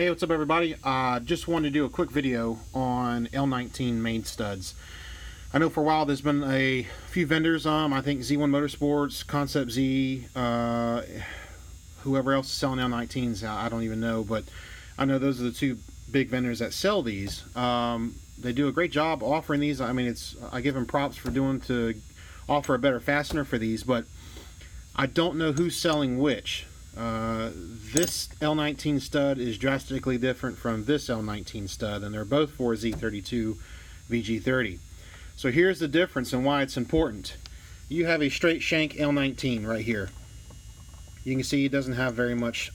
Hey, what's up everybody? Just wanted to do a quick video on L19 main studs. I know for a while there's been a few vendors, I think Z1 Motorsports, Concept Z, whoever else is selling L19s, I don't even know, but I know those are the two big vendors that sell these. They do a great job offering these. I mean, I give them props for to offer a better fastener for these, but I don't know who's selling which. This L19 stud is drastically different from this L19 stud, and they're both for Z32 VG30. So here's the difference and why it's important. You have a straight shank L19 right here. You can see it doesn't have very much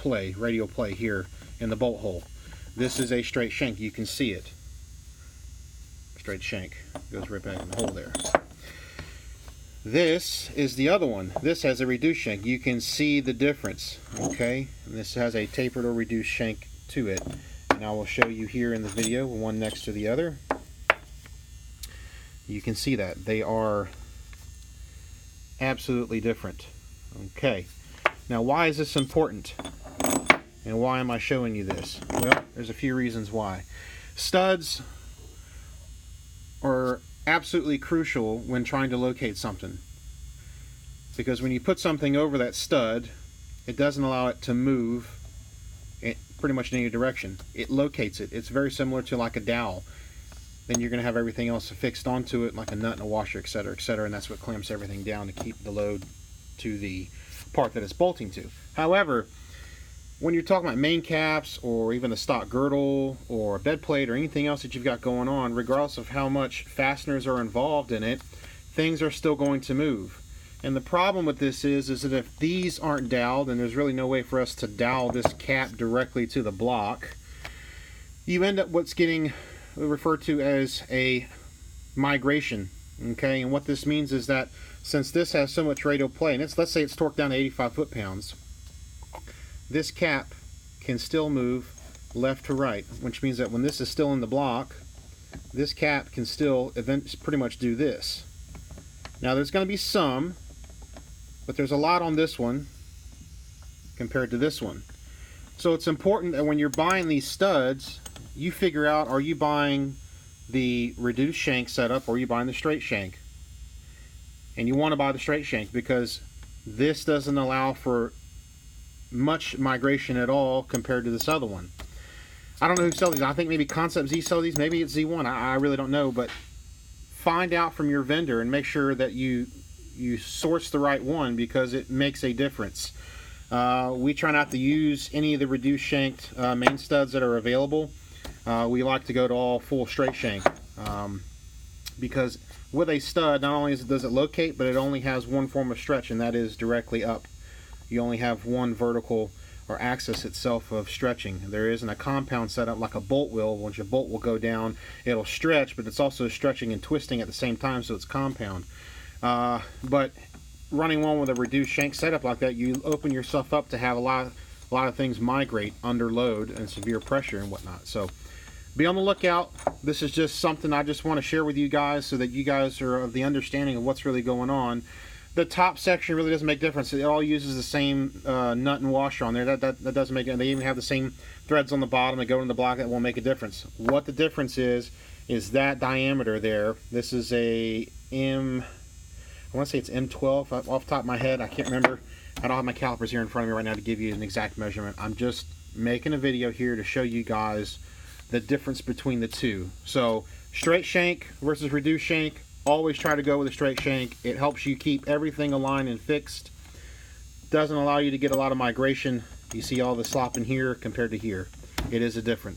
radial play here in the bolt hole. This is a straight shank. You can see it. Straight shank goes right back in the hole there. This is the other one. This has a reduced shank. You can see the difference, okay? And this has a tapered or reduced shank to it. And I will show you here in the video, one next to the other. You can see that. They are absolutely different. Okay. Now, why is this important? And why am I showing you this? Well, there's a few reasons why. Studs are absolutely crucial when trying to locate something, because when you put something over that stud, it doesn't allow it to move pretty much in any direction. It locates it. It's very similar to like a dowel. Then you're going to have everything else affixed onto it, like a nut and a washer, etc., etc., and that's what clamps everything down to keep the load to the part that it's bolting to. However, when you're talking about main caps or even a stock girdle or a bed plate or anything else that you've got going on, regardless of how much fasteners are involved in it, things are still going to move. And the problem with this is that if these aren't doweled, and there's really no way for us to dowel this cap directly to the block, you end up what's getting referred to as a migration. Okay, and what this means is that since this has so much radial play, and let's say it's torqued down to 85 foot-pounds, this cap can still move left to right, which means that when this is still in the block, this cap can still pretty much do this. Now there's going to be some, but there's a lot on this one compared to this one. So it's important that when you're buying these studs, you figure out, are you buying the reduced shank setup or are you buying the straight shank? And you want to buy the straight shank because this doesn't allow for much migration at all compared to this other one. I don't know who sells these. I think maybe Concept Z sells these. Maybe it's Z1. I really don't know. But find out from your vendor and make sure that you source the right one, because it makes a difference. We try not to use any of the reduced shanked main studs that are available. We like to go to all full straight shank, because with a stud, not only does it locate, but it only has one form of stretch, and that is directly up. You only have one vertical or axis itself of stretching. There isn't a compound setup like a bolt will. Once your bolt will go down, it'll stretch, but it's also stretching and twisting at the same time, so it's compound. But running one with a reduced shank setup like that, you open yourself up to have a lot of things migrate under load and severe pressure and whatnot. So be on the lookout. This is just something I just want to share with you guys so that you guys are of the understanding of what's really going on. The top section really doesn't make difference. It all uses the same nut and washer on there. That doesn't make it. They even have the same threads on the bottom that go in the block. That won't make a difference. What the difference is that diameter there. This is a I want to say it's M12 off the top of my head. I can't remember. I don't have my calipers here in front of me right now to give you an exact measurement. I'm just making a video here to show you guys the difference between the two. So straight shank versus reduced shank. Always try to go with a straight shank. It helps you keep everything aligned and fixed. Doesn't allow you to get a lot of migration. You see all the slop in here compared to here. It is a difference.